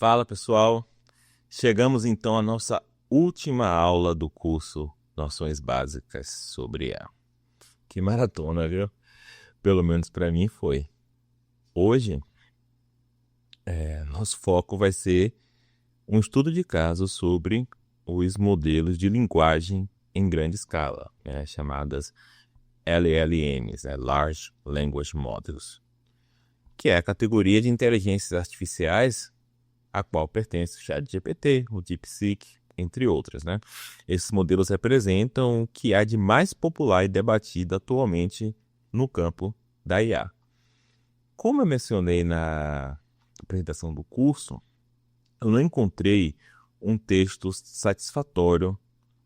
Fala pessoal, chegamos então à nossa última aula do curso Noções Básicas sobre IA. Que maratona, viu? Pelo menos para mim foi. Hoje, nosso foco vai ser um estudo de caso sobre os modelos de linguagem em grande escala, chamadas LLMs, Large Language Models, que é a categoria de inteligências artificiais a qual pertence o ChatGPT, o DeepSeek, entre outras, né? Esses modelos representam o que há de mais popular e debatido atualmente no campo da IA. Como eu mencionei na apresentação do curso, eu não encontrei um texto satisfatório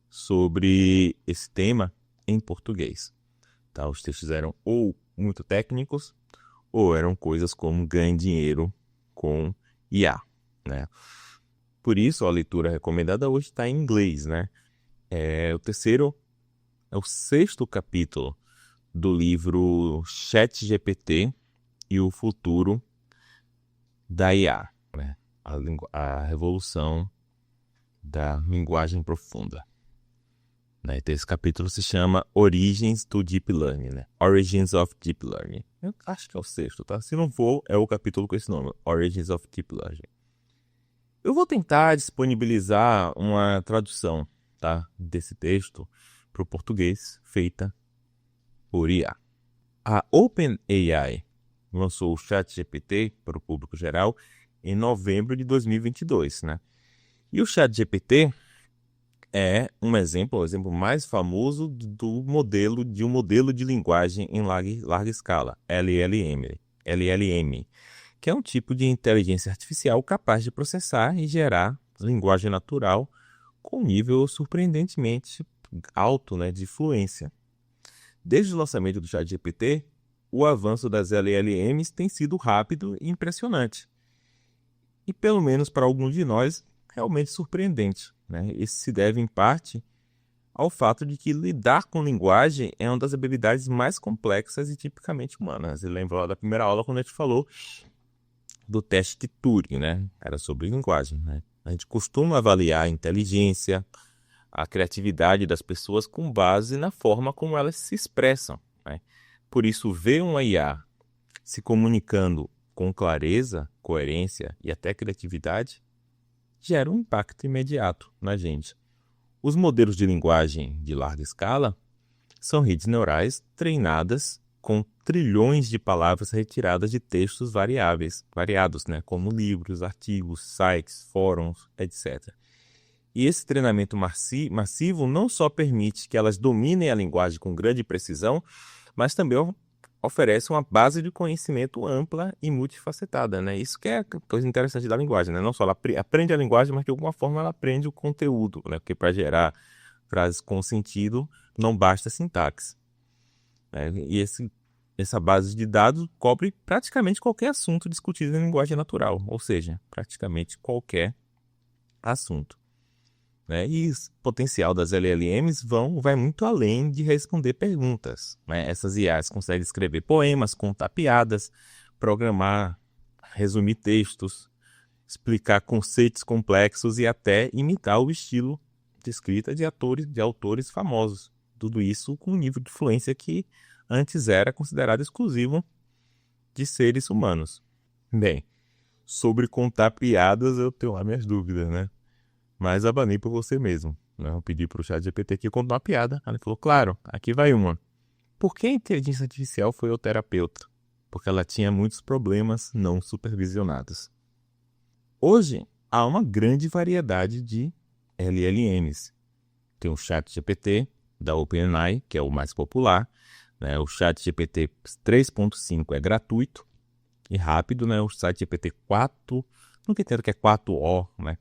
sobre esse tema em português. Tá? Os textos eram ou muito técnicos, ou eram coisas como ganhe dinheiro com IA. Né? Por isso, a leitura recomendada hoje está em inglês. Né? É o sexto capítulo do livro ChatGPT e o futuro da IA, né? A revolução da linguagem profunda. Né? Então, esse capítulo se chama Origens do Deep Learning, né? Origins of Deep Learning. Eu acho que é o sexto, tá? Se não for, é o capítulo com esse nome, Origins of Deep Learning. Eu vou tentar disponibilizar uma tradução, tá, desse texto para o português, feita por IA. A OpenAI lançou o ChatGPT para o público geral em novembro de 2022, né? E o ChatGPT é o exemplo mais famoso do modelo de linguagem em larga escala, LLM, que é um tipo de inteligência artificial capaz de processar e gerar linguagem natural com nível surpreendentemente alto, né, de fluência. Desde o lançamento do ChatGPT, o avanço das LLMs tem sido rápido e impressionante. E, pelo menos para alguns de nós, realmente surpreendente. Né? Isso se deve, em parte, ao fato de que lidar com linguagem é uma das habilidades mais complexas e tipicamente humanas. Você lembra lá da primeira aula quando a gente falou do teste de Turing, né? Era sobre linguagem. Né? A gente costuma avaliar a inteligência, a criatividade das pessoas com base na forma como elas se expressam. Né? Por isso, ver uma IA se comunicando com clareza, coerência e até criatividade gera um impacto imediato na gente. Os modelos de linguagem de larga escala são redes neurais treinadas com trilhões de palavras retiradas de textos variados, né, como livros, artigos, sites, fóruns, etc. E esse treinamento massivo não só permite que elas dominem a linguagem com grande precisão, mas também oferece uma base de conhecimento ampla e multifacetada. Né? Isso que é a coisa interessante da linguagem. Né? Não só ela aprende a linguagem, mas de alguma forma ela aprende o conteúdo. Né? Porque para gerar frases com sentido não basta sintaxe. E essa base de dados cobre praticamente qualquer assunto discutido em linguagem natural, ou seja, praticamente qualquer assunto. E o potencial das LLMs vai muito além de responder perguntas. Essas IAs conseguem escrever poemas, contar piadas, programar, resumir textos, explicar conceitos complexos e até imitar o estilo de escrita de autores famosos. Tudo isso com um nível de fluência que antes era considerado exclusivo de seres humanos. Bem, sobre contar piadas eu tenho lá minhas dúvidas, né? Mas abanei por você mesmo. Né? Eu pedi para o ChatGPT que contou uma piada. Ele falou, claro, aqui vai uma. Por que a inteligência artificial foi o terapeuta? Porque ela tinha muitos problemas não supervisionados. Hoje, há uma grande variedade de LLMs. Tem o ChatGPT da OpenAI, que é o mais popular. Né? O ChatGPT 3.5 é gratuito e rápido. Né? O ChatGPT 4, nunca entendo que é 4O, né?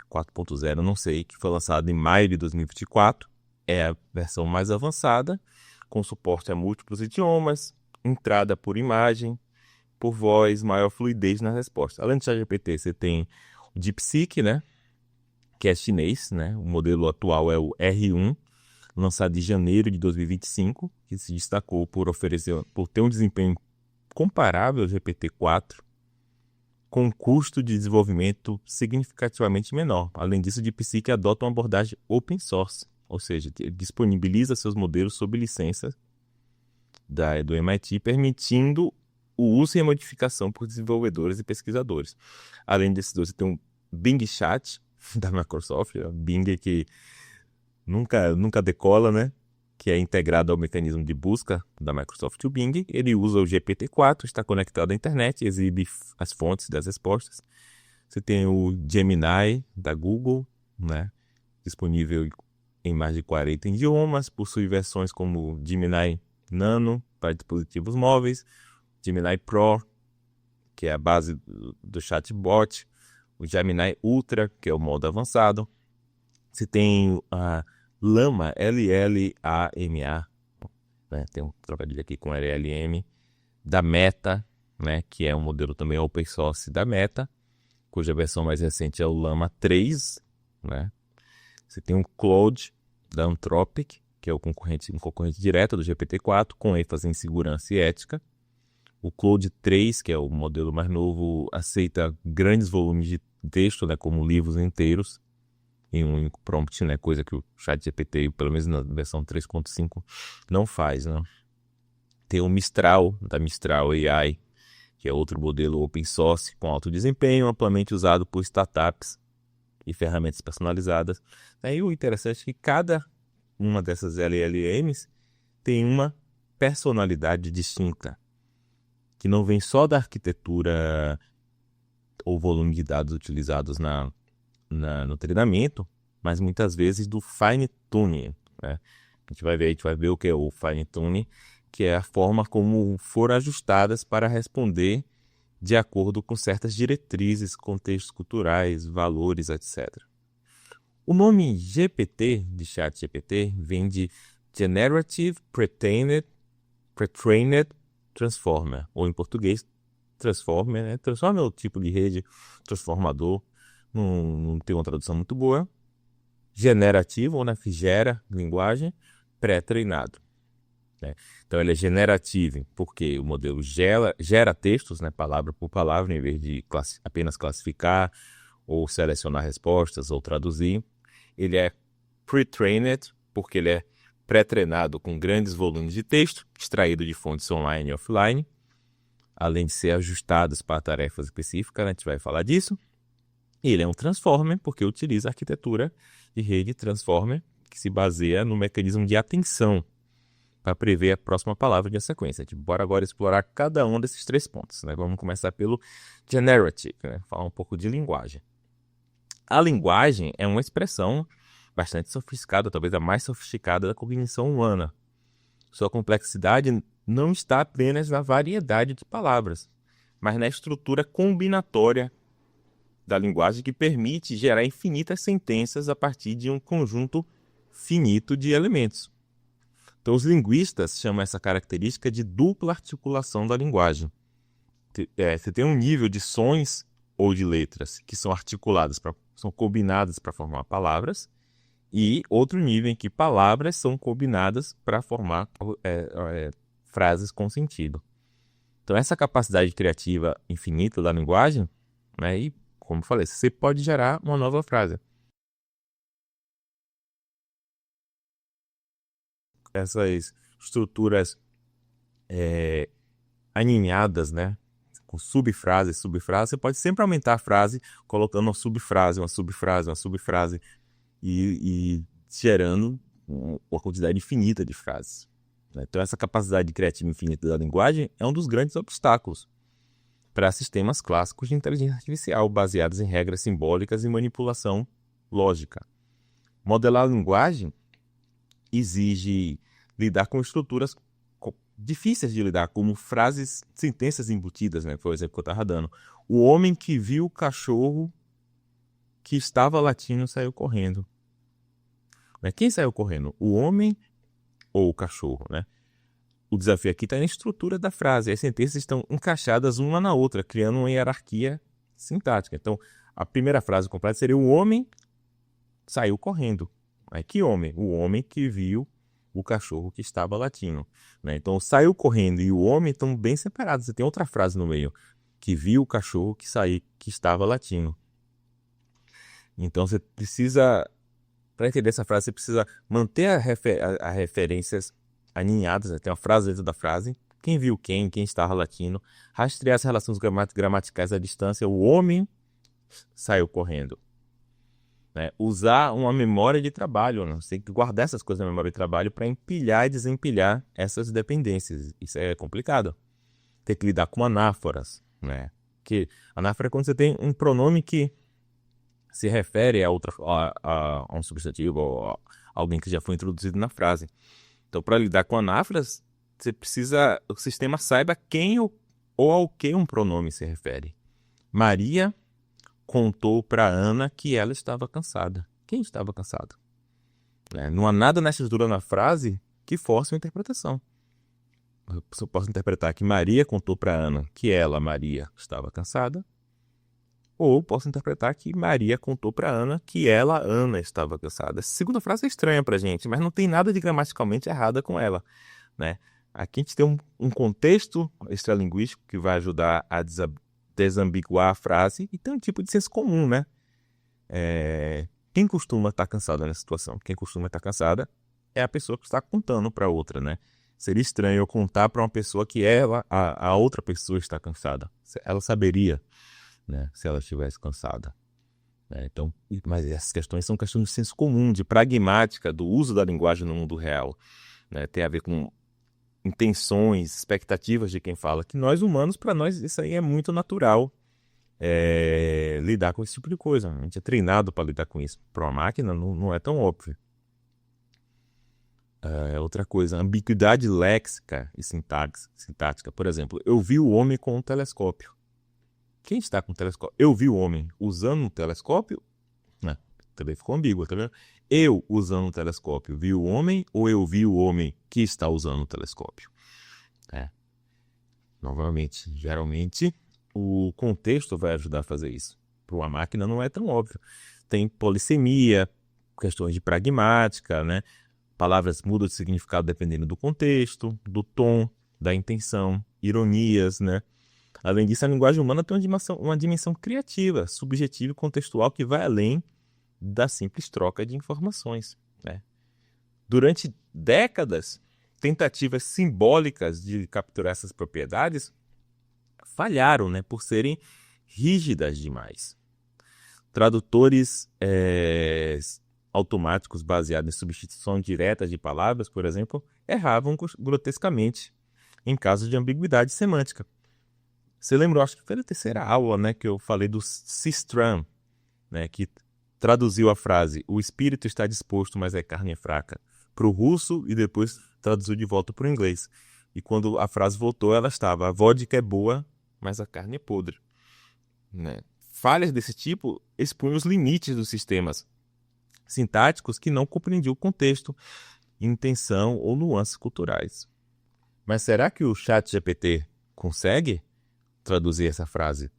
4.0, não sei, que foi lançado em maio de 2024. É a versão mais avançada, com suporte a múltiplos idiomas, entrada por imagem, por voz, maior fluidez na resposta. Além do ChatGPT, você tem o DeepSeek, né, que é chinês, né? O modelo atual é o R1, lançado em janeiro de 2025, que se destacou por ter um desempenho comparável ao GPT-4. com um custo de desenvolvimento significativamente menor. Além disso, o DeepSeek adota uma abordagem open source, ou seja, disponibiliza seus modelos sob licença do MIT, permitindo o uso e a modificação por desenvolvedores e pesquisadores. Além desses dois, você tem um Bing Chat da Microsoft, a Bing que nunca decola, né? Que é integrado ao mecanismo de busca da Microsoft, o Bing. Ele usa o GPT-4, está conectado à internet, exibe as fontes das respostas. Você tem o Gemini da Google, né? Disponível em mais de 40 idiomas, possui versões como Gemini Nano para dispositivos móveis, Gemini Pro, que é a base do chatbot, o Gemini Ultra, que é o modo avançado. Você tem a Llama, L-L-A-M-A, né? Tem um trocadilho aqui com LLM, da Meta, né? Que é um modelo também open source da Meta, cuja versão mais recente é o Llama 3, né? Você tem o Claude, da Anthropic, que é um concorrente direto do GPT-4, com ênfase em segurança e ética. O Claude 3, que é o modelo mais novo, aceita grandes volumes de texto, né, como livros inteiros, em um único prompt, né, coisa que o ChatGPT, pelo menos na versão 3.5, não faz. Né? Tem o Mistral, da Mistral AI, que é outro modelo open source com alto desempenho, amplamente usado por startups e ferramentas personalizadas. Aí o interessante é que cada uma dessas LLMs tem uma personalidade distinta, que não vem só da arquitetura ou volume de dados utilizados no treinamento, mas muitas vezes do fine tuning. Né? A gente vai ver o que é o fine tuning, que é a forma como foram ajustadas para responder de acordo com certas diretrizes, contextos culturais, valores, etc. O nome GPT, de ChatGPT, vem de Generative Pre-trained Transformer, ou em português, Transformer. Né? Transformer é o tipo de rede transformador, não tem uma tradução muito boa. Generativo, ou que gera linguagem, pré-treinado. Né? Então, ele é generativo porque o modelo gera textos, né, palavra por palavra, em vez de apenas classificar ou selecionar respostas ou traduzir. Ele é pre-trained porque ele é pré-treinado com grandes volumes de texto, extraído de fontes online e offline, além de ser ajustados para tarefas específicas, né, a gente vai falar disso. E ele é um transformer porque utiliza a arquitetura de rede transformer, que se baseia no mecanismo de atenção, para prever a próxima palavra de sequência. Bora agora explorar cada um desses 3 pontos. Né? Vamos começar pelo generative, né? Falar um pouco de linguagem. A linguagem é uma expressão bastante sofisticada, talvez a mais sofisticada da cognição humana. Sua complexidade não está apenas na variedade de palavras, mas na estrutura combinatória da linguagem que permite gerar infinitas sentenças a partir de um conjunto finito de elementos. Então, os linguistas chamam essa característica de dupla articulação da linguagem. Você tem um nível de sons ou de letras que são articuladas, são combinadas para formar palavras, e outro nível em que palavras são combinadas para formar frases com sentido. Então, essa capacidade criativa infinita da linguagem, né, e, como eu falei, você pode gerar uma nova frase. Essas estruturas aninhadas, né, com subfrases, você pode sempre aumentar a frase colocando uma subfrase, e gerando uma quantidade infinita de frases. Então, essa capacidade criativa infinita da linguagem é um dos grandes obstáculos para sistemas clássicos de inteligência artificial baseados em regras simbólicas e manipulação lógica. Modelar a linguagem exige lidar com estruturas difíceis de lidar, como frases, sentenças embutidas, né? Foi o exemplo que eu estava dando. O homem que viu o cachorro que estava latindo saiu correndo. Quem saiu correndo? O homem ou o cachorro, né? O desafio aqui está na estrutura da frase. As sentenças estão encaixadas uma na outra, criando uma hierarquia sintática. Então, a primeira frase completa seria: o homem saiu correndo. Que homem? O homem que viu o cachorro que estava latindo. Né? Então, saiu correndo e o homem estão bem separados. Você tem outra frase no meio. que viu o cachorro que estava latindo. Então você precisa, para entender essa frase, você precisa manter as referências alinhadas, né? Tem uma frase dentro da frase, quem viu quem estava latindo, rastrear as relações gramaticais à distância, o homem saiu correndo. Né? Usar uma memória de trabalho, né? Você tem que guardar essas coisas na memória de trabalho para empilhar e desempilhar essas dependências. Isso é complicado. Tem que lidar com anáforas, né? Que anáfora é quando você tem um pronome que se refere a um substantivo ou a alguém que já foi introduzido na frase. Então, para lidar com anáforas, o sistema saiba quem ou ao que um pronome se refere. Maria contou para Ana que ela estava cansada. Quem estava cansado? Não há nada na estrutura da frase que force uma interpretação. Eu posso interpretar que Maria contou para Ana que ela, Maria, estava cansada. Ou posso interpretar que Maria contou para Ana que ela, Ana, estava cansada. Essa segunda frase é estranha para a gente, mas não tem nada de gramaticalmente errado com ela. Né? Aqui a gente tem um contexto extralinguístico que vai ajudar a desambiguar a frase e tem um tipo de senso comum, né? Quem costuma estar cansado nessa situação? Quem costuma estar cansada é a pessoa que está contando para outra, né? Seria estranho eu contar para uma pessoa que a outra pessoa está cansada. Ela saberia, né, se ela estivesse cansada. Então, mas essas questões são questões de senso comum, de pragmática, do uso da linguagem no mundo real. Né? Tem a ver com intenções, expectativas de quem fala, que nós humanos, para nós, isso aí é muito natural, lidar com esse tipo de coisa. A gente é treinado para lidar com isso. Para uma máquina não é tão óbvio. Outra coisa, ambiguidade léxica e sintática. Por exemplo, eu vi o homem com um telescópio. Quem está com o telescópio? Eu vi o homem usando um telescópio? Não, também ficou ambíguo, tá vendo? Eu usando o telescópio vi o homem ou eu vi o homem que está usando o telescópio? Novamente, geralmente o contexto vai ajudar a fazer isso. Para uma máquina não é tão óbvio. Tem polissemia, questões de pragmática, né? Palavras mudam de significado dependendo do contexto, do tom, da intenção, ironias, né? Além disso, a linguagem humana tem uma dimensão criativa, subjetiva e contextual que vai além da simples troca de informações. Né? Durante décadas, tentativas simbólicas de capturar essas propriedades falharam, né, por serem rígidas demais. Tradutores automáticos baseados em substituição direta de palavras, por exemplo, erravam grotescamente em casos de ambiguidade semântica. Você lembra, acho que foi na terceira aula, né, que eu falei do Sistram, né, que traduziu a frase "o espírito está disposto, mas a carne é fraca" para o russo e depois traduziu de volta para o inglês. E quando a frase voltou, ela estava "a vodka é boa, mas a carne é podre". Né? Falhas desse tipo expunham os limites dos sistemas sintáticos que não compreendiam o contexto, intenção ou nuances culturais. Mas será que o ChatGPT consegue traduzir essa frase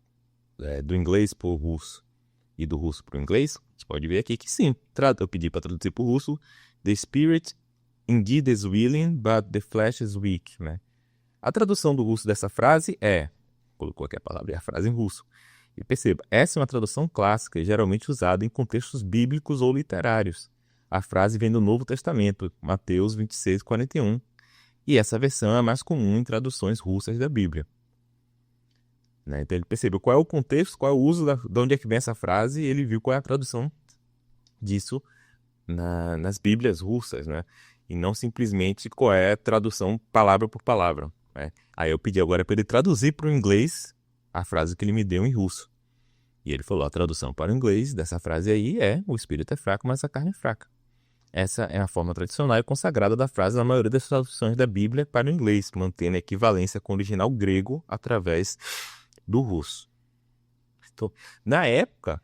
do inglês para o russo e do russo para o inglês? A gente pode ver aqui que sim. Eu pedi para traduzir para o russo: "The spirit indeed is willing, but the flesh is weak". Né? A tradução do russo dessa frase colocou aqui a palavra e a frase em russo. E perceba, essa é uma tradução clássica e geralmente usada em contextos bíblicos ou literários. A frase vem do Novo Testamento, Mateus 26:41, e essa versão é mais comum em traduções russas da Bíblia. Né? Então ele percebeu qual é o contexto, qual é o uso de onde é que vem essa frase, e ele viu qual é a tradução disso nas Bíblias russas, né? E não simplesmente qual é a tradução palavra por palavra. Né? Aí eu pedi agora para ele traduzir para o inglês a frase que ele me deu em russo. E ele falou: a tradução para o inglês dessa frase aí é "o espírito é fraco, mas a carne é fraca". Essa é a forma tradicional e consagrada da frase na maioria das traduções da Bíblia para o inglês, mantendo a equivalência com o original grego através do russo. Então, na época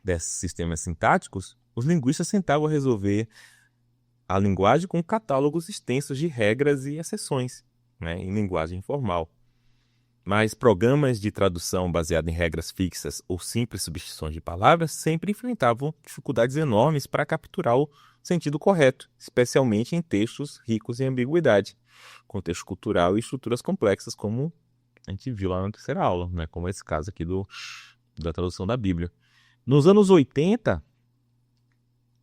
desses sistemas sintáticos, os linguistas tentavam resolver a linguagem com catálogos extensos de regras e exceções, né, em linguagem formal. Mas programas de tradução baseados em regras fixas ou simples substituições de palavras sempre enfrentavam dificuldades enormes para capturar o sentido correto, especialmente em textos ricos em ambiguidade, contexto cultural e estruturas complexas como a gente viu lá na terceira aula, né? Como esse caso aqui da tradução da Bíblia. Nos anos 80,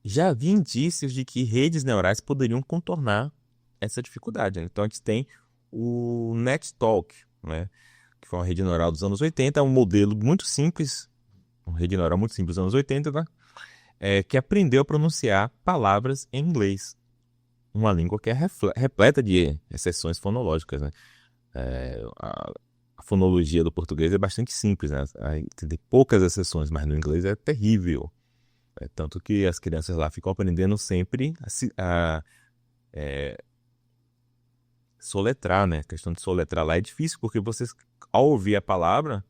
já havia indícios de que redes neurais poderiam contornar essa dificuldade, né? Então, a gente tem o NetTalk, né? Que foi uma rede neural dos anos 80, um modelo muito simples, uma rede neural muito simples dos anos 80, tá? Que aprendeu a pronunciar palavras em inglês. Uma língua que é repleta de exceções fonológicas, né? A fonologia do português é bastante simples, né? Tem poucas exceções, mas no inglês é terrível. Tanto que as crianças lá ficam aprendendo sempre a soletrar, né? A questão de soletrar lá é difícil, porque vocês, ao ouvir a palavra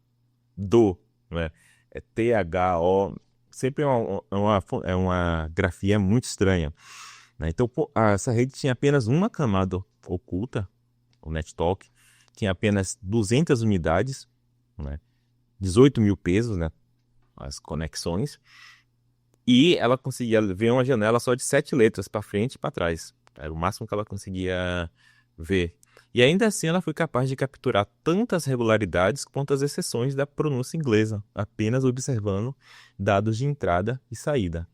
do, né? É THO, sempre é uma grafia muito estranha, né? Então, essa rede tinha apenas uma camada oculta, o NetTalk, tinha apenas 200 unidades, né? 18 mil pesos, né? As conexões, e ela conseguia ver uma janela só de 7 letras para frente e para trás. Era o máximo que ela conseguia ver. E ainda assim ela foi capaz de capturar tantas regularidades quanto as exceções da pronúncia inglesa, apenas observando dados de entrada e saída.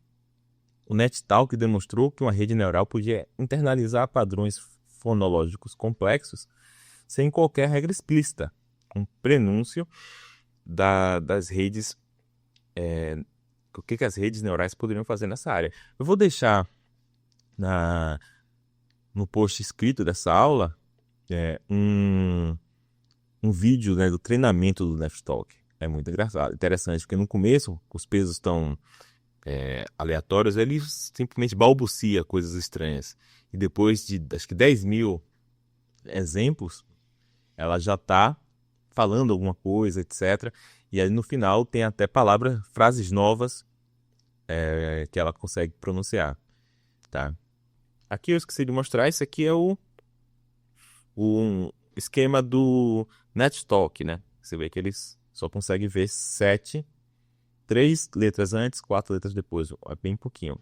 O NetTalk demonstrou que uma rede neural podia internalizar padrões fonológicos complexos sem qualquer regra explícita, um prenúncio das redes, o que as redes neurais poderiam fazer nessa área. Eu vou deixar no post escrito dessa aula um vídeo, né, do treinamento do NetTalk. É muito engraçado, interessante, porque no começo os pesos estão aleatórios, ele simplesmente balbucia coisas estranhas. E depois de, acho que 10 mil exemplos, ela já está falando alguma coisa, etc. E aí no final tem até frases novas que ela consegue pronunciar, tá? Aqui eu esqueci de mostrar, isso aqui é o esquema do NetTalk, né? Você vê que eles só conseguem ver 3 letras antes, 4 letras depois, é bem pouquinho.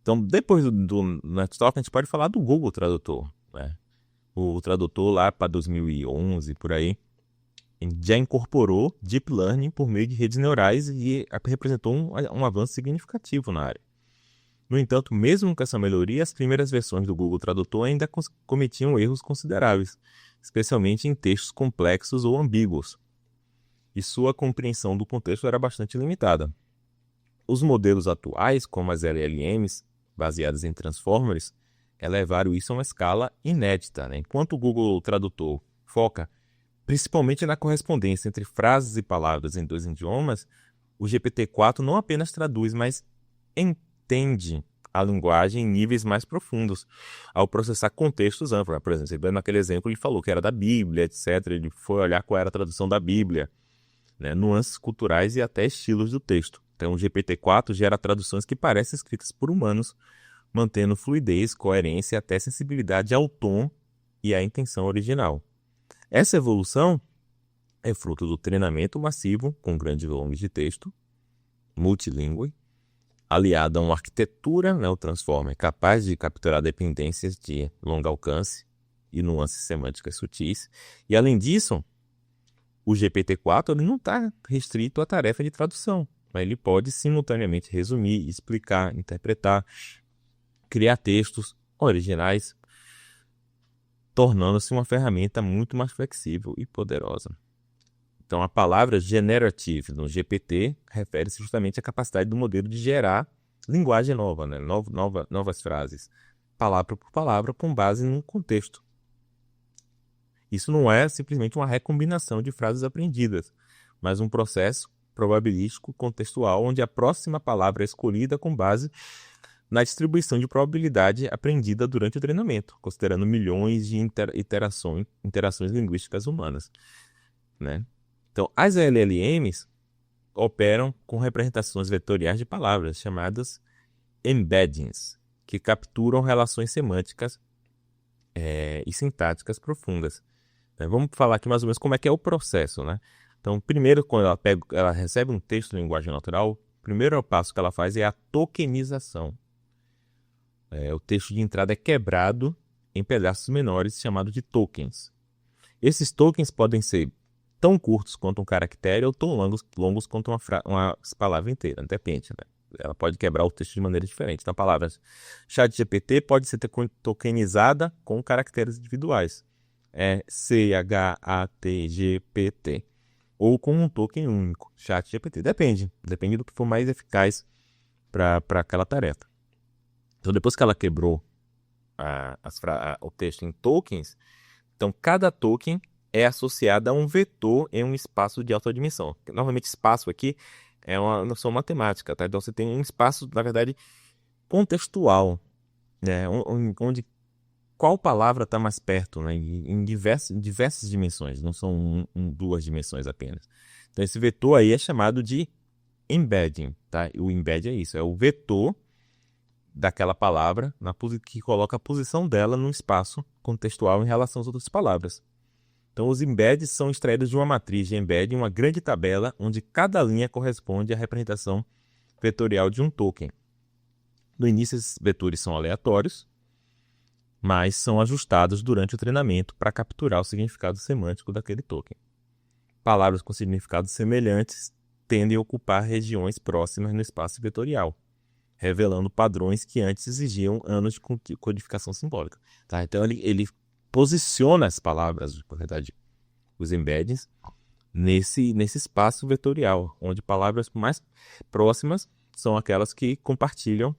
Então, depois do NetTalk, a gente pode falar do Google Tradutor, né? O tradutor lá para 2011, por aí, já incorporou Deep Learning por meio de redes neurais e representou um avanço significativo na área. No entanto, mesmo com essa melhoria, as primeiras versões do Google Tradutor ainda cometiam erros consideráveis, especialmente em textos complexos ou ambíguos, e sua compreensão do contexto era bastante limitada. Os modelos atuais, como as LLMs, baseadas em transformers, elevaram isso a uma escala inédita, né? Enquanto o Google Tradutor foca principalmente na correspondência entre frases e palavras em 2 idiomas, o GPT-4 não apenas traduz, mas entende a linguagem em níveis mais profundos, ao processar contextos amplos. Por exemplo, naquele exemplo ele falou que era da Bíblia, etc. Ele foi olhar qual era a tradução da Bíblia, né? Nuances culturais e até estilos do texto. Então o GPT-4 gera traduções que parecem escritas por humanos, mantendo fluidez, coerência e até sensibilidade ao tom e à intenção original. Essa evolução é fruto do treinamento massivo com grandes volumes de texto, multilingüe, aliado a uma arquitetura, né, o Transformer, capaz de capturar dependências de longo alcance e nuances semânticas sutis. E, além disso, o GPT-4 ele não está restrito à tarefa de tradução, mas ele pode simultaneamente resumir, explicar, interpretar, criar textos originais, tornando-se uma ferramenta muito mais flexível e poderosa. Então, a palavra generative no GPT refere-se justamente à capacidade do modelo de gerar linguagem nova, né? Novas frases, palavra por palavra, com base num contexto. Isso não é simplesmente uma recombinação de frases aprendidas, mas um processo probabilístico contextual onde a próxima palavra é escolhida com base na distribuição de probabilidade aprendida durante o treinamento, considerando milhões de interações linguísticas humanas, né? Então, as LLMs operam com representações vetoriais de palavras, chamadas embeddings, que capturam relações semânticas e sintáticas profundas. Vamos falar aqui mais ou menos como é que é o processo, né? Então, primeiro, quando ela recebe um texto em linguagem natural, o primeiro passo que ela faz é a tokenização. O texto de entrada é quebrado em pedaços menores, chamado de tokens. Esses tokens podem ser tão curtos quanto um caractere ou tão longos quanto uma palavra inteira, depende, né? Ela pode quebrar o texto de maneira diferente. Então, a palavra ChatGPT pode ser tokenizada com caracteres individuais. ChatGPT. Ou com um token único, ChatGPT. Depende do que for mais eficaz para aquela tarefa. Então, depois que ela quebrou o texto em tokens, então cada token é associado a um vetor em um espaço de alta dimensão. Normalmente, espaço aqui é uma noção matemática, tá? Então, você tem um espaço, na verdade, contextual, né? Onde qual palavra está mais perto, né? Em diversas dimensões, não são duas dimensões apenas. Então, esse vetor aí é chamado de embedding, tá? O embed é isso, é o vetor daquela palavra que coloca a posição dela no espaço contextual em relação às outras palavras. Então, os embeds são extraídos de uma matriz de embedding, uma grande tabela onde cada linha corresponde à representação vetorial de um token. No início, esses vetores são aleatórios, mas são ajustados durante o treinamento para capturar o significado semântico daquele token. Palavras com significados semelhantes tendem a ocupar regiões próximas no espaço vetorial, revelando padrões que antes exigiam anos de codificação simbólica. Tá? Então, ele posiciona as palavras, na verdade, os embeddings, nesse espaço vetorial, onde palavras mais próximas são aquelas que compartilham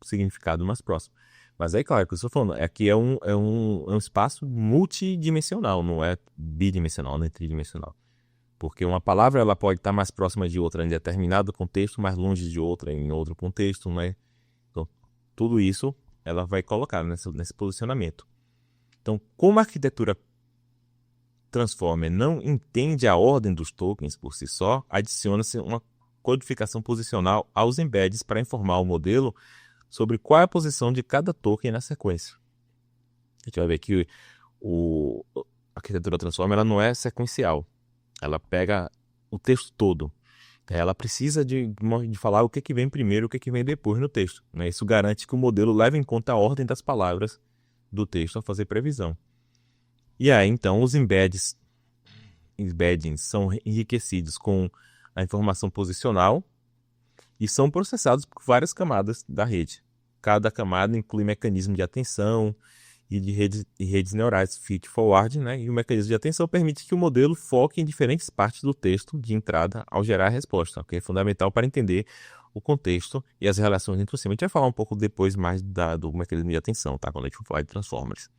significado mais próximo. Mas aí, claro, o que eu estou falando, aqui é um espaço multidimensional, não é bidimensional, nem tridimensional. Porque uma palavra ela pode estar mais próxima de outra em determinado contexto, mais longe de outra em outro contexto, né? Então, tudo isso ela vai colocar nesse posicionamento. Então, como a arquitetura Transformer não entende a ordem dos tokens por si só, adiciona-se uma codificação posicional aos embeds para informar o modelo sobre qual é a posição de cada token na sequência. A gente vai ver que a arquitetura Transformer ela não é sequencial. Ela pega o texto todo. Ela precisa de falar o que vem primeiro e o que vem depois no texto, né? Isso garante que o modelo leve em conta a ordem das palavras do texto ao fazer previsão. E aí, então, os embeddings são enriquecidos com a informação posicional e são processados por várias camadas da rede. Cada camada inclui mecanismo de atenção e de redes neurais feed-forward, né? E o mecanismo de atenção permite que o modelo foque em diferentes partes do texto de entrada ao gerar a resposta, que é fundamental para entender o contexto e as relações entre si. A gente vai falar um pouco depois mais do mecanismo de atenção, tá? Quando a gente for falar de Transformers.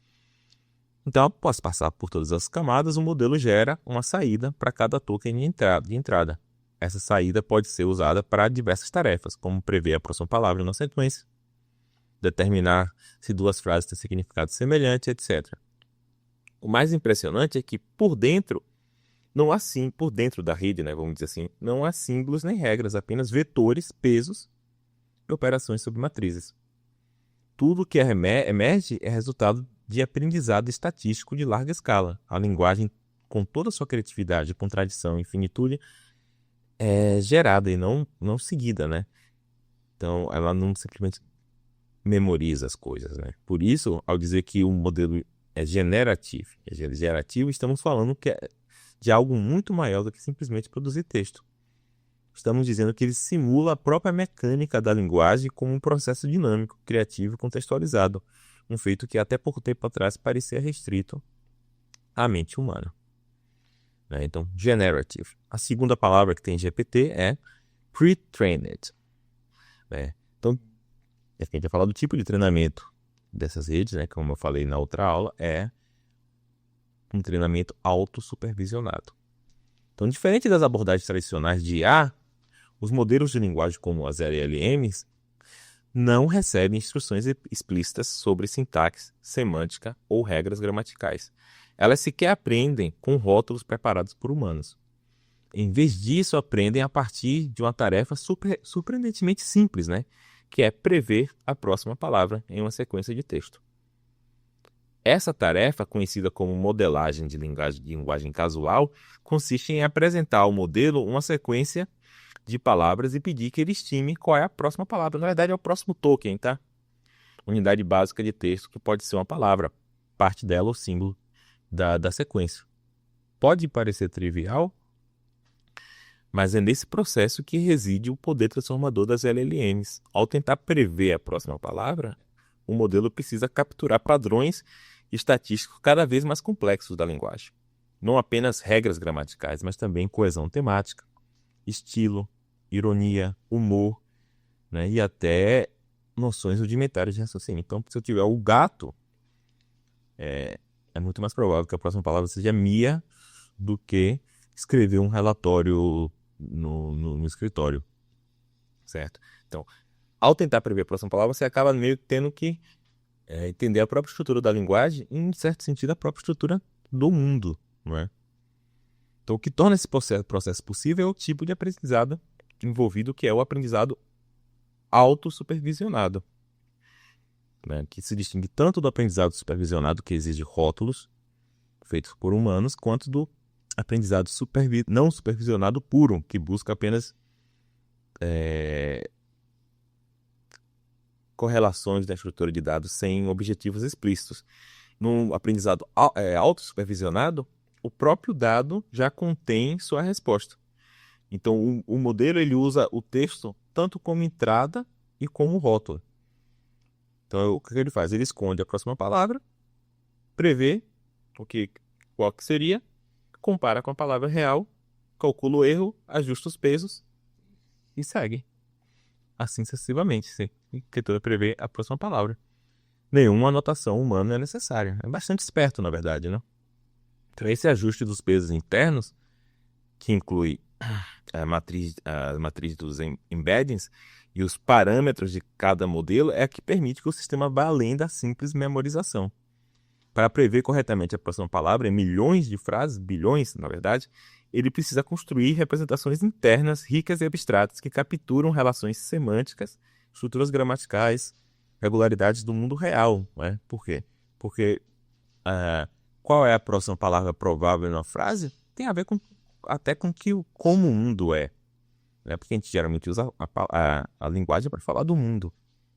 Então, após passar por todas as camadas, o modelo gera uma saída para cada token de entrada. Essa saída pode ser usada para diversas tarefas, como prever a próxima palavra na sequência, determinar se duas frases têm significado semelhante, etc. O mais impressionante é que por dentro da rede, né, vamos dizer assim, não há símbolos nem regras, apenas vetores, pesos e operações sobre matrizes. Tudo que emerge é resultado de aprendizado estatístico de larga escala. A linguagem, com toda a sua criatividade, contradição e finitude, é gerada e não seguida, né? Então, ela não simplesmente memoriza as coisas, né? Por isso, ao dizer que o modelo é generativo, estamos falando que é de algo muito maior do que simplesmente produzir texto. Estamos dizendo que ele simula a própria mecânica da linguagem como um processo dinâmico, criativo e contextualizado, um feito que até pouco tempo atrás parecia restrito à mente humana. Então, generative. A segunda palavra que tem em GPT é pre-trained. Então, a gente vai falar do tipo de treinamento dessas redes, né? Como eu falei na outra aula, é um treinamento autossupervisionado. Então, diferente das abordagens tradicionais de IA, os modelos de linguagem como as LLMs não recebem instruções explícitas sobre sintaxe, semântica ou regras gramaticais. Elas sequer aprendem com rótulos preparados por humanos. Em vez disso, aprendem a partir de uma tarefa surpreendentemente simples, né? Que é prever a próxima palavra em uma sequência de texto. Essa tarefa, conhecida como modelagem de linguagem casual, consiste em apresentar ao modelo uma sequência de palavras e pedir que ele estime qual é a próxima palavra. Na verdade, é o próximo token, tá? Unidade básica de texto, que pode ser uma palavra, parte dela o símbolo da sequência. Pode parecer trivial, mas é nesse processo que reside o poder transformador das LLMs. Ao tentar prever a próxima palavra, o modelo precisa capturar padrões estatísticos cada vez mais complexos da linguagem. Não apenas regras gramaticais, mas também coesão temática, estilo, ironia, humor, né? E até noções rudimentares de raciocínio. Então, se eu tiver o gato, é muito mais provável que a próxima palavra seja Mia do que escrever um relatório no escritório, certo? Então, ao tentar prever a próxima palavra, você acaba meio tendo que entender a própria estrutura da linguagem e, em certo sentido, a própria estrutura do mundo, não é? Então, o que torna esse processo possível é o tipo de aprendizado envolvido, que é o aprendizado autossupervisionado, né? Que se distingue tanto do aprendizado supervisionado, que exige rótulos feitos por humanos, quanto do aprendizado não supervisionado puro, que busca apenas correlações da estrutura de dados sem objetivos explícitos. No aprendizado autossupervisionado, o próprio dado já contém sua resposta. Então, o modelo ele usa o texto tanto como entrada e como rótulo. Então, o que ele faz? Ele esconde a próxima palavra, prevê qual que seria, compara com a palavra real, calcula o erro, ajusta os pesos e segue. Assim sucessivamente, tentando prever a próxima palavra. Nenhuma anotação humana é necessária. É bastante esperto, na verdade, né? Então, esse ajuste dos pesos internos, que inclui a matriz dos embeddings e os parâmetros de cada modelo, é a que permite que o sistema vá além da simples memorização. Para prever corretamente a próxima palavra em milhões de frases, bilhões, na verdade, ele precisa construir representações internas ricas e abstratas que capturam relações semânticas, estruturas gramaticais, regularidades do mundo real. Né? Por quê? Porque qual é a próxima palavra provável na frase tem a ver até com como o mundo é. Né? Porque a gente geralmente usa a linguagem para falar do mundo.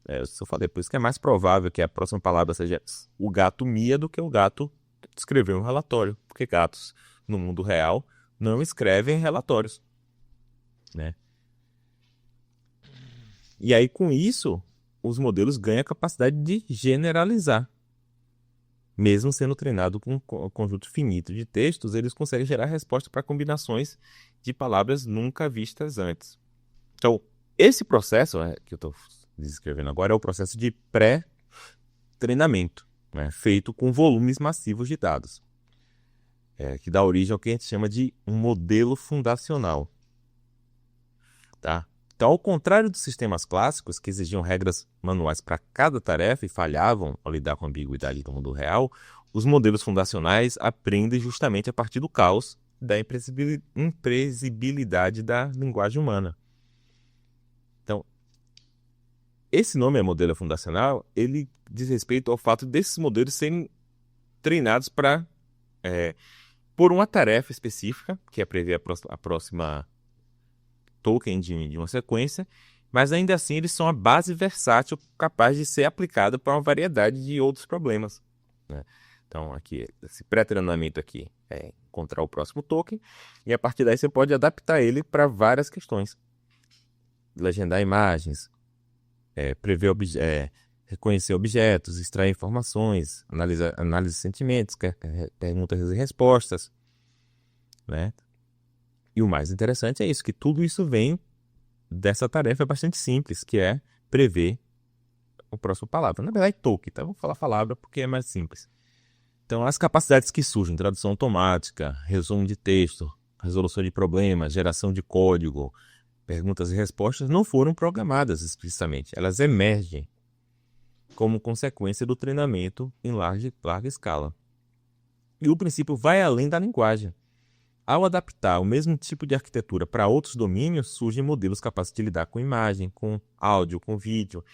Eu falei, por isso que é mais provável que a próxima palavra seja o gato Mia do que o gato escrever um relatório. Porque gatos, no mundo real, não escrevem relatórios. Né? E aí, com isso, os modelos ganham a capacidade de generalizar. Mesmo sendo treinado com um conjunto finito de textos, eles conseguem gerar resposta para combinações de palavras nunca vistas antes. Então, esse processo que eu estou descrevendo agora é o processo de pré-treinamento, né, feito com volumes massivos de dados, que dá origem ao que a gente chama de um modelo fundacional. Tá? Então, ao contrário dos sistemas clássicos, que exigiam regras manuais para cada tarefa e falhavam ao lidar com a ambiguidade do mundo real, os modelos fundacionais aprendem justamente a partir do caos da imprevisibilidade da linguagem humana. Então, esse nome modelo fundacional, ele diz respeito ao fato desses modelos serem treinados por uma tarefa específica, que é prever a próxima token de uma sequência, mas ainda assim eles são a base versátil capaz de ser aplicada para uma variedade de outros problemas. Né? Então, aqui, esse pré-treinamento aqui é encontrar o próximo token, e a partir daí você pode adaptar ele para várias questões. Legendar imagens, reconhecer objetos, extrair informações, análise de sentimentos, perguntas e respostas. Né? E o mais interessante é isso, que tudo isso vem dessa tarefa bastante simples, que é prever a próxima palavra. Na verdade, token, tá? Vamos falar palavra porque é mais simples. Então, as capacidades que surgem, tradução automática, resumo de texto, resolução de problemas, geração de código, perguntas e respostas, não foram programadas explicitamente. Elas emergem como consequência do treinamento em larga escala. E o princípio vai além da linguagem. Ao adaptar o mesmo tipo de arquitetura para outros domínios, surgem modelos capazes de lidar com imagem, com áudio, com vídeo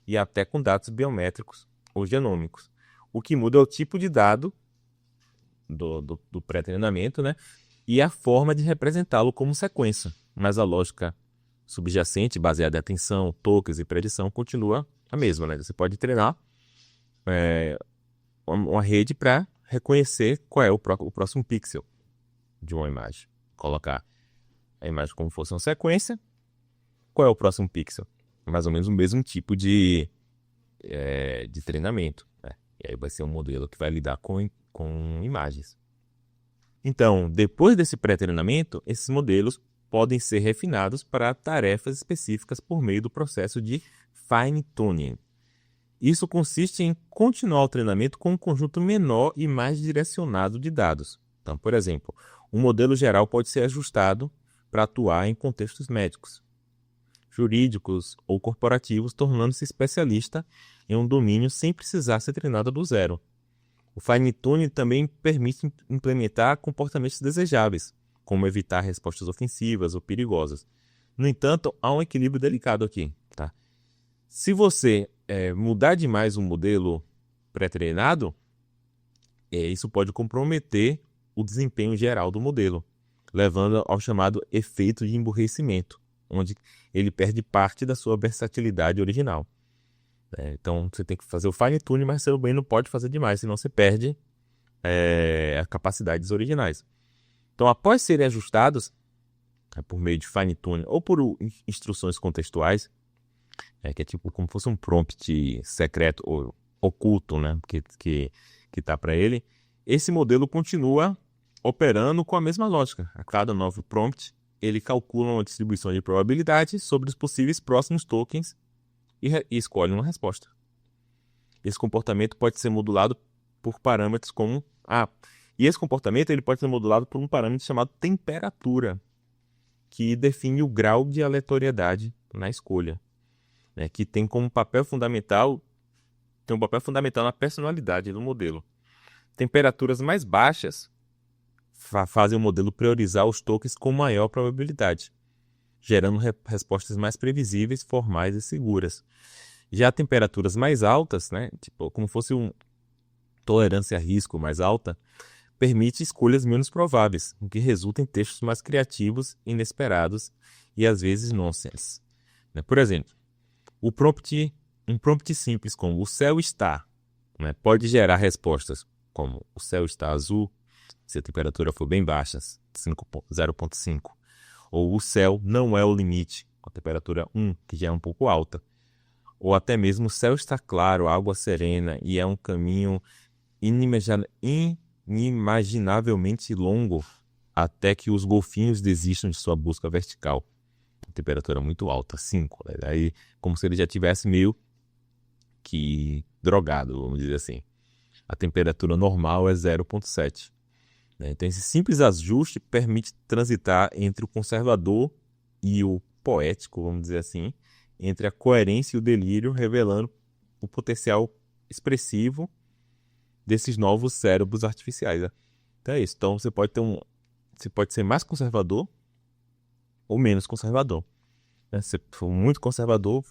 e até com dados biométricos ou genômicos. O que muda é o tipo de dado do pré-treinamento, né? E a forma de representá-lo como sequência. Mas a lógica subjacente, baseada em atenção, tokens e predição, continua a mesma. Né? Você pode treinar uma rede para reconhecer qual é o próximo pixel de uma imagem. Colocar a imagem como fosse uma sequência, qual é o próximo pixel? Mais ou menos o mesmo tipo de treinamento, né? E aí vai ser um modelo que vai lidar com imagens. Então, depois desse pré-treinamento, esses modelos podem ser refinados para tarefas específicas por meio do processo de fine-tuning. Isso consiste em continuar o treinamento com um conjunto menor e mais direcionado de dados. Então, por exemplo, um modelo geral pode ser ajustado para atuar em contextos médicos, jurídicos ou corporativos, tornando-se especialista em um domínio sem precisar ser treinado do zero. O fine-tuning também permite implementar comportamentos desejáveis, como evitar respostas ofensivas ou perigosas. No entanto, há um equilíbrio delicado aqui, tá? Se você mudar demais um modelo pré-treinado, isso pode comprometer o desempenho geral do modelo, levando ao chamado efeito de emburrecimento, onde ele perde parte da sua versatilidade original. Então, você tem que fazer o fine-tuning, mas você também não pode fazer demais, senão você perde as capacidades originais. Então, após serem ajustados por meio de fine-tuning ou por instruções contextuais, que é tipo como se fosse um prompt secreto ou oculto, né, que está para ele, esse modelo continua operando com a mesma lógica. A cada novo prompt, ele calcula uma distribuição de probabilidade sobre os possíveis próximos tokens e escolhe uma resposta. Esse comportamento pode ser modulado por parâmetros como... E esse comportamento ele pode ser modulado por um parâmetro chamado temperatura, que define o grau de aleatoriedade na escolha, né, que tem como papel fundamental na personalidade do modelo. Temperaturas mais baixas fazem o modelo priorizar os tokens com maior probabilidade, gerando respostas mais previsíveis, formais e seguras. Já temperaturas mais altas, né, tipo, como fosse uma tolerância a risco mais alta, permite escolhas menos prováveis, o que resulta em textos mais criativos, inesperados e às vezes nonsense. Por exemplo, um prompt simples como o céu está, né, pode gerar respostas como o céu está azul, se a temperatura for bem baixa, 0,5, ou o céu não é o limite, com a temperatura 1, que já é um pouco alta, ou até mesmo o céu está claro, água serena e é um caminho inimaginavelmente longo até que os golfinhos desistam de sua busca vertical. Temperatura muito alta, 5. Né? Aí, como se ele já tivesse meio que drogado, vamos dizer assim. A temperatura normal é 0,7. Né? Então, esse simples ajuste permite transitar entre o conservador e o poético, vamos dizer assim, entre a coerência e o delírio, revelando o potencial expressivo desses novos cérebros artificiais. Né? Então é isso. Então você pode ser mais conservador ou menos conservador. Né? Se for muito conservador,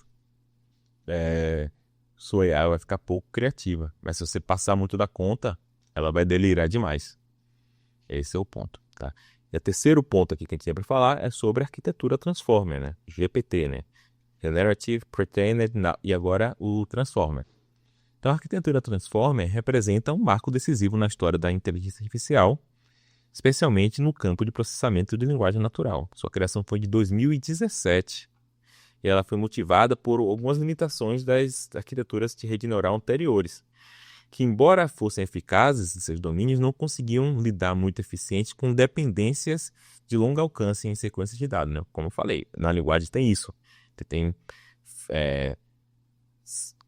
sua IA vai ficar pouco criativa. Mas se você passar muito da conta, ela vai delirar demais. Esse é o ponto. Tá? E o terceiro ponto aqui que a gente tem para falar é sobre a arquitetura Transformer, né? GPT, né? Generative, Pre-trained e agora o Transformer. Então, a arquitetura Transformer representa um marco decisivo na história da inteligência artificial, especialmente no campo de processamento de linguagem natural. Sua criação foi de 2017 e ela foi motivada por algumas limitações das arquiteturas de rede neural anteriores, que, embora fossem eficazes em seus domínios, não conseguiam lidar muito eficiente com dependências de longo alcance em sequências de dados. Né? Como eu falei, na linguagem tem isso. Tem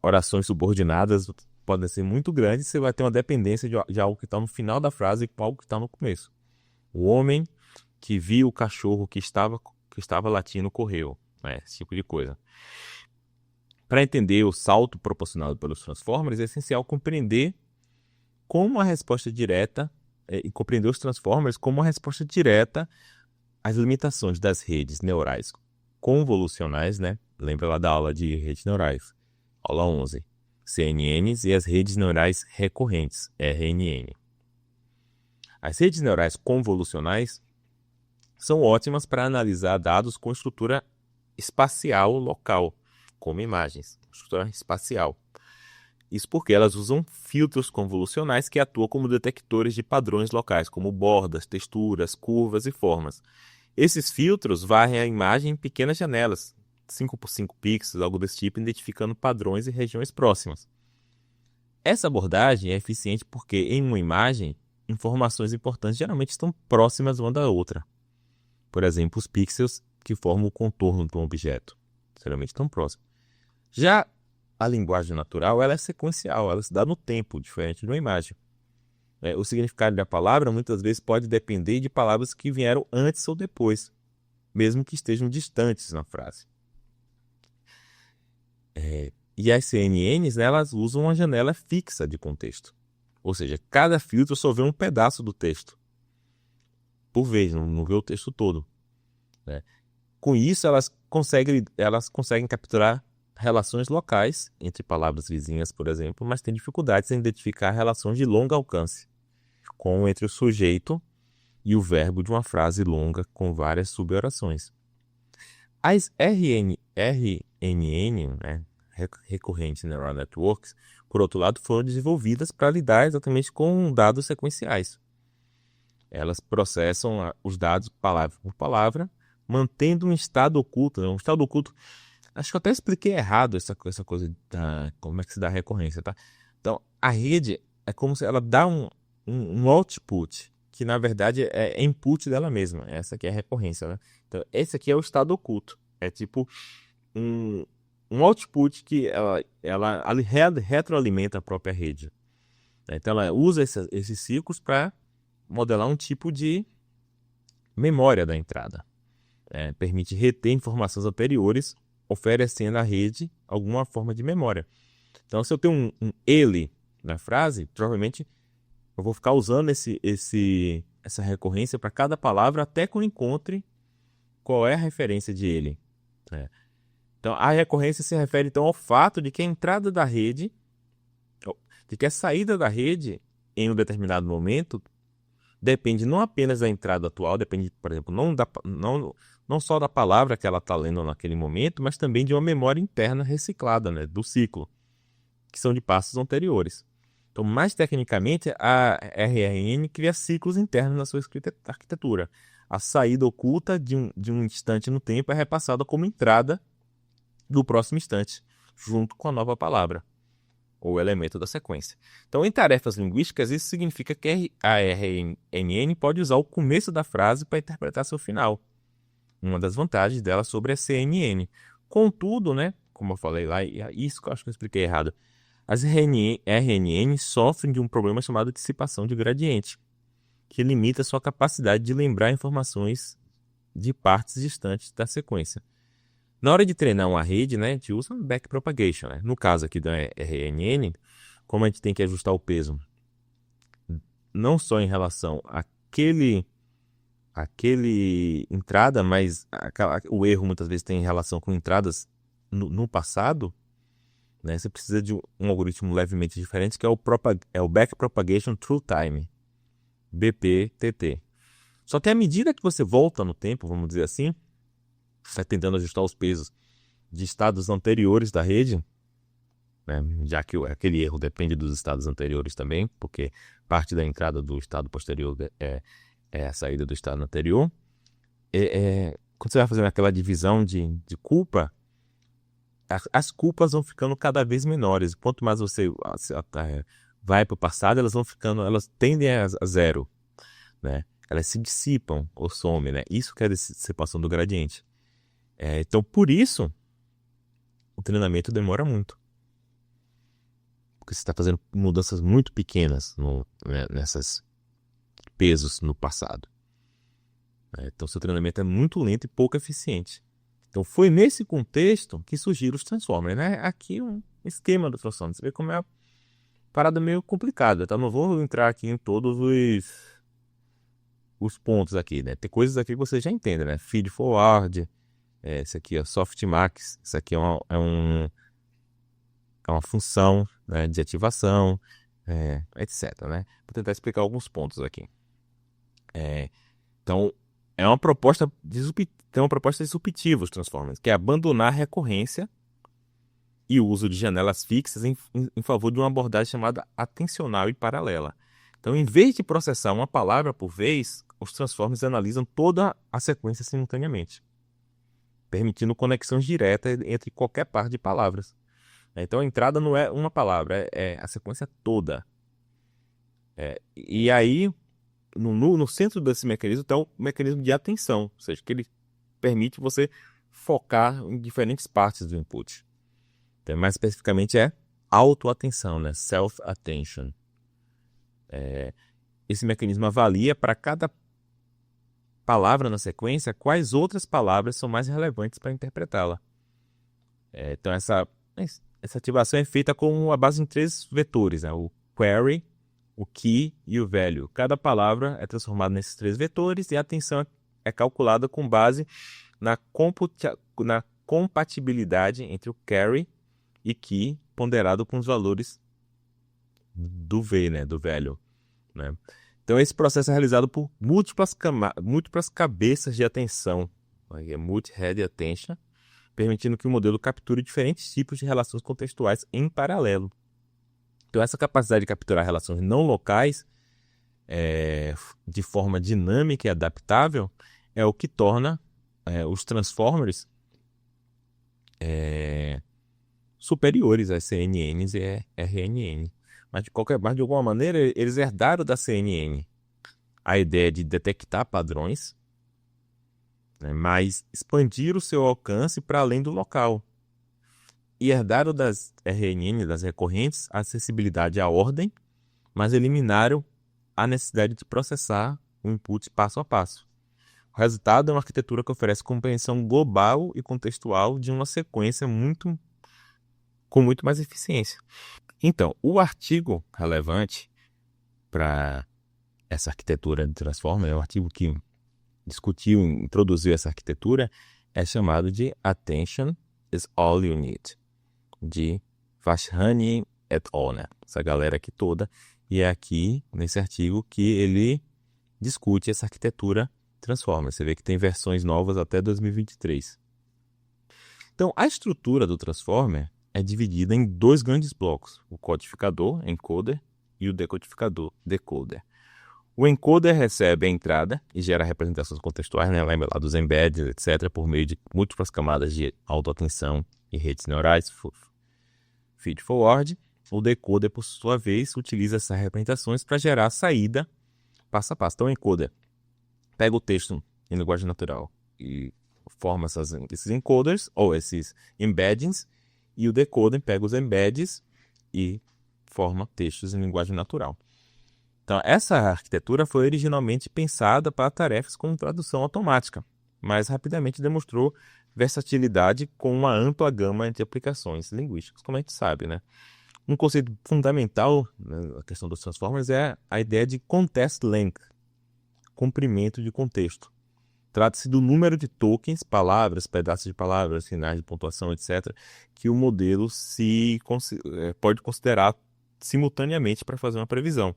orações subordinadas podem ser muito grandes, você vai ter uma dependência de algo que está no final da frase com algo que está no começo. O homem que viu o cachorro que estava latindo correu. Esse tipo de coisa. Para entender o salto proporcionado pelos Transformers, é essencial compreender como a resposta direta e compreender os Transformers como uma resposta direta às limitações das redes neurais convolucionais, né? Lembra lá da aula de redes neurais, aula 11, CNNs e as redes neurais recorrentes, RNN. As redes neurais convolucionais são ótimas para analisar dados com estrutura espacial local, como imagens, estrutura espacial. Isso porque elas usam filtros convolucionais que atuam como detectores de padrões locais, como bordas, texturas, curvas e formas. Esses filtros varrem a imagem em pequenas janelas, 5 por 5 pixels, algo desse tipo, identificando padrões e regiões próximas. Essa abordagem é eficiente porque, em uma imagem, informações importantes geralmente estão próximas uma da outra. Por exemplo, os pixels que formam o contorno de um objeto geralmente estão próximos. Já a linguagem natural ela é sequencial, ela se dá no tempo, diferente de uma imagem. O significado da palavra muitas vezes pode depender de palavras que vieram antes ou depois, mesmo que estejam distantes na frase. E as CNNs, né, elas usam uma janela fixa de contexto. Ou seja, cada filtro só vê um pedaço do texto por vez, não vê o texto todo. Né? Com isso, elas conseguem capturar relações locais entre palavras vizinhas, por exemplo, mas têm dificuldades em identificar relações de longo alcance, como entre o sujeito e o verbo de uma frase longa com várias suborações. As RNN, né, Recurrent Neural Networks, por outro lado, foram desenvolvidas para lidar exatamente com dados sequenciais. Elas processam os dados palavra por palavra, mantendo um estado oculto. Né? Um estado oculto. Acho que eu até expliquei errado essa coisa da como é que se dá a recorrência, tá? Então, a rede é como se ela dá um output, que na verdade é input dela mesma. Essa aqui é a recorrência, né? Então, esse aqui é o estado oculto. É tipo um output que ela retroalimenta a própria rede. Então, ela usa esses ciclos para modelar um tipo de memória da entrada. Permite reter informações anteriores, oferecendo à rede alguma forma de memória. Então, se eu tenho um ele na frase, provavelmente eu vou ficar usando essa recorrência para cada palavra até que eu encontre qual é a referência de ele. Então, a recorrência se refere então ao fato de que a entrada da rede, de que a saída da rede em um determinado momento depende não apenas da entrada atual, depende, por exemplo, não só da palavra que ela está lendo naquele momento, mas também de uma memória interna reciclada, né, do ciclo, que são de passos anteriores. Então, mais tecnicamente, a RNN cria ciclos internos na sua arquitetura. A saída oculta de um instante no tempo é repassada como entrada do próximo instante, junto com a nova palavra ou elemento da sequência. Então, em tarefas linguísticas, isso significa que a RNN pode usar o começo da frase para interpretar seu final. Uma das vantagens dela sobre a CNN. Contudo, né, como eu falei lá, isso que eu acho que eu expliquei errado, as RNN sofrem de um problema chamado dissipação de gradiente, que limita sua capacidade de lembrar informações de partes distantes da sequência. Na hora de treinar uma rede, né, a gente usa backpropagation. Né? No caso aqui da RNN, como a gente tem que ajustar o peso, não só em relação àquele entrada, mas o erro muitas vezes tem relação com entradas no passado, né? Você precisa de um algoritmo levemente diferente, que é o Backpropagation Through Time, BPTT. Só que à medida que você volta no tempo, vamos dizer assim, vai tentando ajustar os pesos de estados anteriores da rede, né? Já que aquele erro depende dos estados anteriores também, porque parte da entrada do estado posterior é a saída do estado anterior. Quando você vai fazendo aquela divisão de culpa, as culpas vão ficando cada vez menores. Quanto mais você vai para o passado, elas tendem a zero, né? Elas se dissipam ou somem, né? Isso que é a dissipação do gradiente. Então, por isso, o treinamento demora muito. Porque você está fazendo mudanças muito pequenas nesses pesos no passado. Então, seu treinamento é muito lento e pouco eficiente. Então, foi nesse contexto que surgiram os Transformers, né? Aqui um esquema do Transformers. Você vê como é uma parada meio complicada, tá? Não vou entrar aqui em todos os pontos aqui, né? Tem coisas aqui que você já entende, né? Feed forward, esse aqui é softmax, isso aqui é uma função, né, de ativação, etc, né? Vou tentar explicar alguns pontos aqui. Então, é uma proposta disruptiva os Transformers, que é abandonar a recorrência e o uso de janelas fixas em favor de uma abordagem chamada atencional e paralela. Então, em vez de processar uma palavra por vez, os transformers analisam toda a sequência simultaneamente, permitindo conexões diretas entre qualquer par de palavras. Então, a entrada não é uma palavra, é a sequência toda. E aí, no centro desse mecanismo está o mecanismo de atenção, ou seja, que ele permite você focar em diferentes partes do input. Então, mais especificamente é autoatenção, né? Self-attention. Esse mecanismo avalia para cada palavra na sequência quais outras palavras são mais relevantes para interpretá-la. Então, essa ativação é feita com a base em 3 vetores, né? O query, o key e o value. Cada palavra é transformada nesses 3 vetores e a atenção é calculada com base na compatibilidade entre o query e key ponderado com os valores do V, né? Do value. Né? Então, esse processo é realizado por múltiplas cabeças de atenção, multi-head attention, permitindo que o modelo capture diferentes tipos de relações contextuais em paralelo. Então, essa capacidade de capturar relações não locais de forma dinâmica e adaptável é o que torna os transformers superiores às CNNs e RNN. Mas, de alguma maneira, eles herdaram da CNN a ideia de detectar padrões, né, mas expandiram o seu alcance para além do local. E herdaram das RNN, das recorrentes, a acessibilidade à ordem, mas eliminaram a necessidade de processar o input passo a passo. O resultado é uma arquitetura que oferece compreensão global e contextual de uma sequência com muito mais eficiência. Então, o artigo relevante para essa arquitetura de Transformer, o artigo que introduziu essa arquitetura, é chamado de Attention is All You Need, de Vashani et al., né? Essa galera aqui toda. E é aqui, nesse artigo, que ele discute essa arquitetura Transformer. Você vê que tem versões novas até 2023. Então, a estrutura do Transformer é dividida em 2 grandes blocos, o codificador, encoder, e o decodificador, decoder. O encoder recebe a entrada e gera representações contextuais, né? Lembra lá dos embeds, etc., por meio de múltiplas camadas de autoatenção e redes neurais, feed-forward. O decoder, por sua vez, utiliza essas representações para gerar a saída passo a passo. Então, o encoder pega o texto em linguagem natural e forma esses encoders, ou esses embeddings, e o decoder pega os embeds e forma textos em linguagem natural. Então, essa arquitetura foi originalmente pensada para tarefas com tradução automática, mas rapidamente demonstrou versatilidade com uma ampla gama de aplicações linguísticas, como a gente sabe, né? Um conceito fundamental na questão dos transformers é a ideia de context length, comprimento de contexto. Trata-se do número de tokens, palavras, pedaços de palavras, sinais de pontuação, etc., que o modelo pode considerar simultaneamente para fazer uma previsão.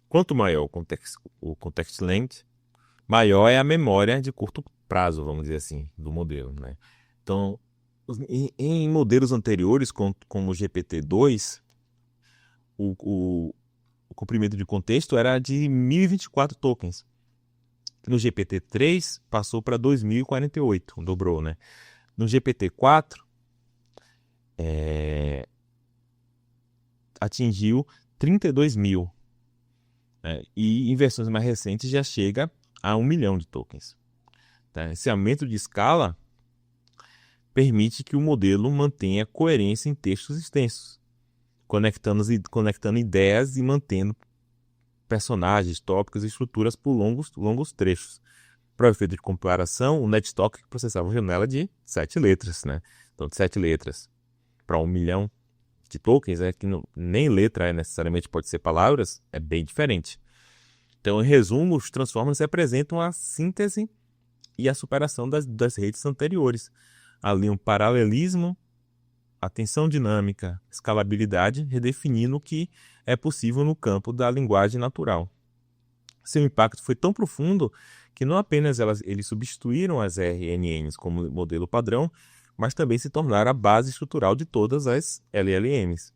Quanto maior o context length, maior é a memória de curto prazo, vamos dizer assim, do modelo, né? Então, em modelos anteriores, como o GPT-2, o comprimento de contexto era de 1024 tokens. No GPT-3 passou para 2048, dobrou, né? No GPT-4 atingiu 32.000. E em versões mais recentes já chega a 1 milhão de tokens. Tá? Esse aumento de escala permite que o modelo mantenha coerência em textos extensos, conectando ideias e mantendo personagens, tópicos e estruturas por longos trechos. Para o efeito de comparação, o NetTalk processava uma janela de 7 letras. Né? Então, de 7 letras para 1 milhão de tokens, que nem letra necessariamente pode ser palavras, é bem diferente. Então, em resumo, os transformers representam a síntese e a superação das redes anteriores. Ali um paralelismo, atenção dinâmica, escalabilidade, redefinindo o que é possível no campo da linguagem natural. Seu impacto foi tão profundo que não apenas eles substituíram as RNNs como modelo padrão, mas também se tornaram a base estrutural de todas as LLMs.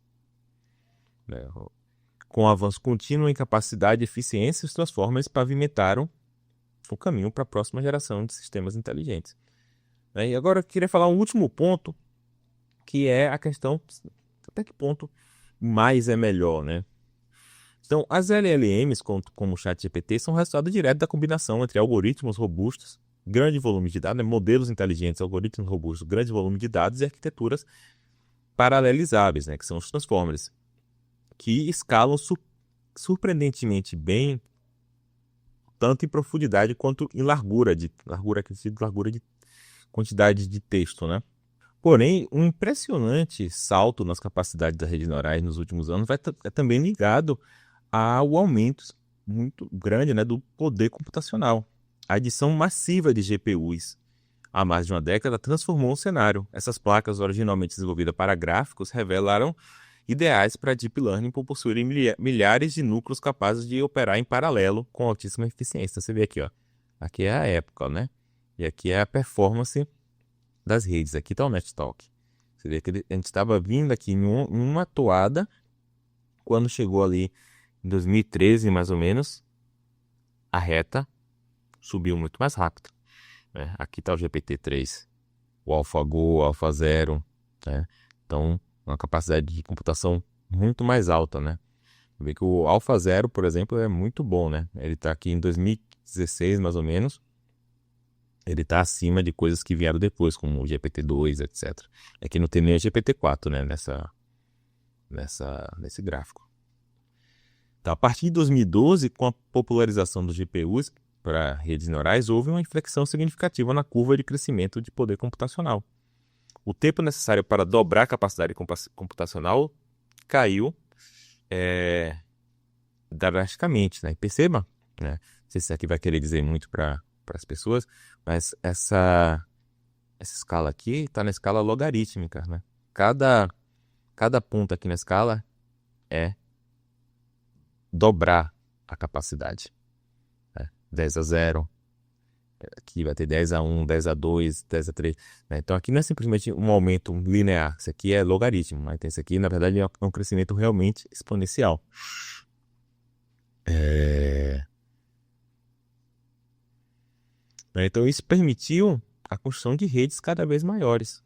Com o avanço contínuo em capacidade e eficiência, os Transformers pavimentaram o caminho para a próxima geração de sistemas inteligentes. E agora eu queria falar um último ponto, que é a questão até que ponto mais é melhor, né? Então, as LLMs, como o ChatGPT, são resultado direto da combinação entre algoritmos robustos, grande volume de dados, modelos inteligentes, algoritmos robustos, grande volume de dados e arquiteturas paralelizáveis, que são os Transformers, que escalam surpreendentemente bem, tanto em profundidade quanto em largura de quantidade de texto, né? Porém, um impressionante salto nas capacidades das redes neurais nos últimos anos é também ligado ao aumento muito grande, do poder computacional. A adição massiva de GPUs há mais de uma década transformou o cenário. Essas placas, originalmente desenvolvidas para gráficos, revelaram ideais para Deep Learning por possuírem milhares de núcleos capazes de operar em paralelo com altíssima eficiência. Então, você vê aqui, aqui é a época, e aqui é a performance das redes. Aqui está o NetTalk. Você vê que a gente estava vindo aqui em uma toada, quando chegou ali em 2013, mais ou menos, a reta subiu muito mais rápido. Aqui está o GPT-3, o AlphaGo, o AlphaZero. Então, uma capacidade de computação muito mais alta. Vê que o AlphaZero, por exemplo, é muito bom. Ele está aqui em 2016, mais ou menos. Ele está acima de coisas que vieram depois, como o GPT-2, etc. Aqui não tem nem o GPT-4, nesse gráfico. Então, a partir de 2012, com a popularização dos GPUs para redes neurais, houve uma inflexão significativa na curva de crescimento de poder computacional. O tempo necessário para dobrar a capacidade computacional caiu drasticamente. E perceba, não sei se isso aqui vai querer dizer muito para as pessoas, mas essa escala aqui está na escala logarítmica. Cada ponto aqui na escala é dobrar a capacidade. 10 a 0, aqui vai ter 10 a 1, 10 a 2, 10 a 3. Então aqui não é simplesmente um aumento linear, isso aqui é logaritmo. Então isso aqui, na verdade, é um crescimento realmente exponencial. Então isso permitiu a construção de redes cada vez maiores.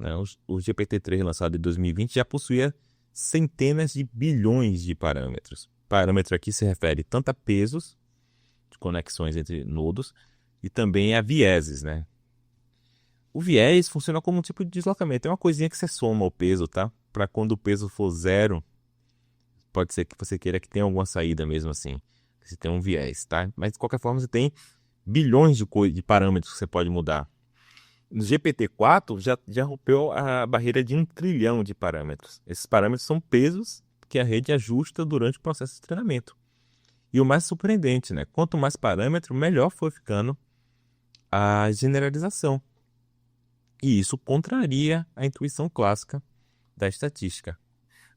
O GPT-3, lançado em 2020, já possuía centenas de bilhões de parâmetros. Parâmetro aqui se refere tanto a pesos de conexões entre nodos e também a vieses. O viés funciona como um tipo de deslocamento. É uma coisinha que você soma o peso, tá? Para quando o peso for zero, pode ser que você queira que tenha alguma saída mesmo assim. Você tem um viés, tá? Mas de qualquer forma você tem bilhões de parâmetros que você pode mudar. No GPT-4 já rompeu a barreira de 1 trilhão de parâmetros. Esses parâmetros são pesos que a rede ajusta durante o processo de treinamento. E o mais surpreendente, quanto mais parâmetro, melhor foi ficando a generalização. E isso contraria a intuição clássica da estatística.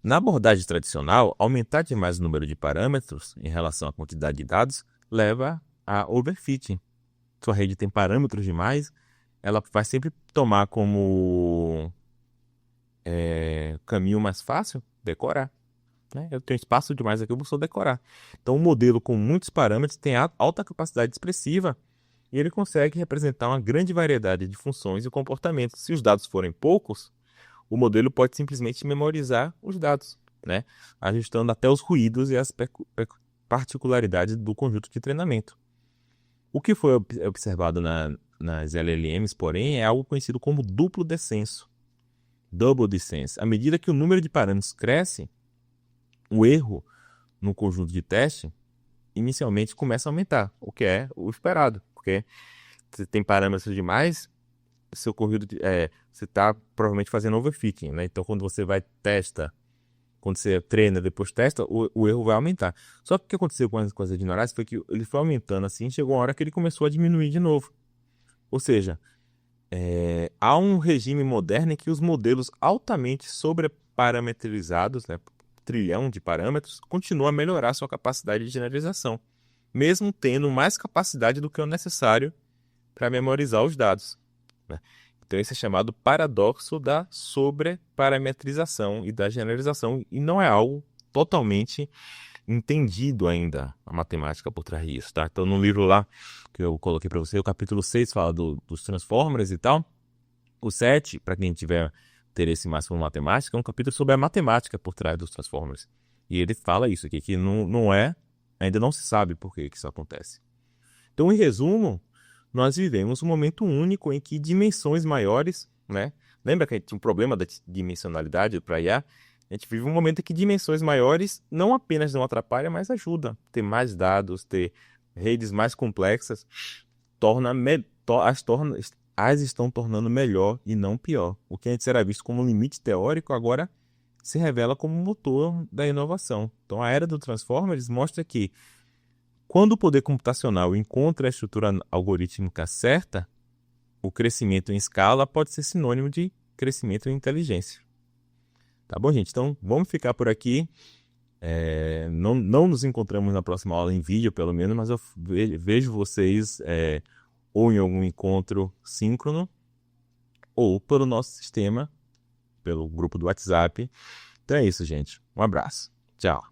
Na abordagem tradicional, aumentar demais o número de parâmetros em relação à quantidade de dados leva a overfitting. Sua rede tem parâmetros demais, ela vai sempre tomar como caminho mais fácil decorar. Eu tenho espaço demais aqui, eu vou só decorar. Então, um modelo com muitos parâmetros tem alta capacidade expressiva e ele consegue representar uma grande variedade de funções e comportamentos. Se os dados forem poucos, o modelo pode simplesmente memorizar os dados, ajustando até os ruídos e as particularidades do conjunto de treinamento. O que foi observado nas LLMs, porém, é algo conhecido como duplo descenso, double descent. À medida que o número de parâmetros cresce, o erro no conjunto de teste inicialmente começa a aumentar, o que é o esperado, porque você tem parâmetros demais, seu conjunto você está provavelmente fazendo overfitting, Então, quando você testa, quando você treina, depois testa, o erro vai aumentar. Só que o que aconteceu com as redes neurais foi que ele foi aumentando assim, chegou uma hora que ele começou a diminuir de novo. Ou seja, há um regime moderno em que os modelos altamente sobreparametrizados, trilhão de parâmetros, continuam a melhorar sua capacidade de generalização, mesmo tendo mais capacidade do que o necessário para memorizar os dados. Então, esse é chamado paradoxo da sobreparametrização e da generalização, e não é algo totalmente entendido ainda, a matemática por trás disso, tá? Então, no livro lá que eu coloquei para você, o capítulo 6 fala dos transformers e tal. O 7, para quem tiver interesse máximo em matemática, é um capítulo sobre a matemática por trás dos transformers. E ele fala isso aqui, que ainda não se sabe por que isso acontece. Então, em resumo, nós vivemos um momento único em que dimensões maiores, né? Lembra que a gente tinha um problema da dimensionalidade para IA? A gente vive um momento em que dimensões maiores não apenas não atrapalham, mas ajudam. Ter mais dados, ter redes mais complexas, as estão tornando melhor e não pior. O que antes era visto como um limite teórico, agora se revela como motor da inovação. Então, a era do Transformers mostra que, quando o poder computacional encontra a estrutura algorítmica certa, o crescimento em escala pode ser sinônimo de crescimento em inteligência. Tá bom, gente? Então, vamos ficar por aqui. Não nos encontramos na próxima aula em vídeo, pelo menos, mas eu vejo vocês ou em algum encontro síncrono, ou pelo nosso sistema, pelo grupo do WhatsApp. Então é isso, gente. Um abraço. Tchau.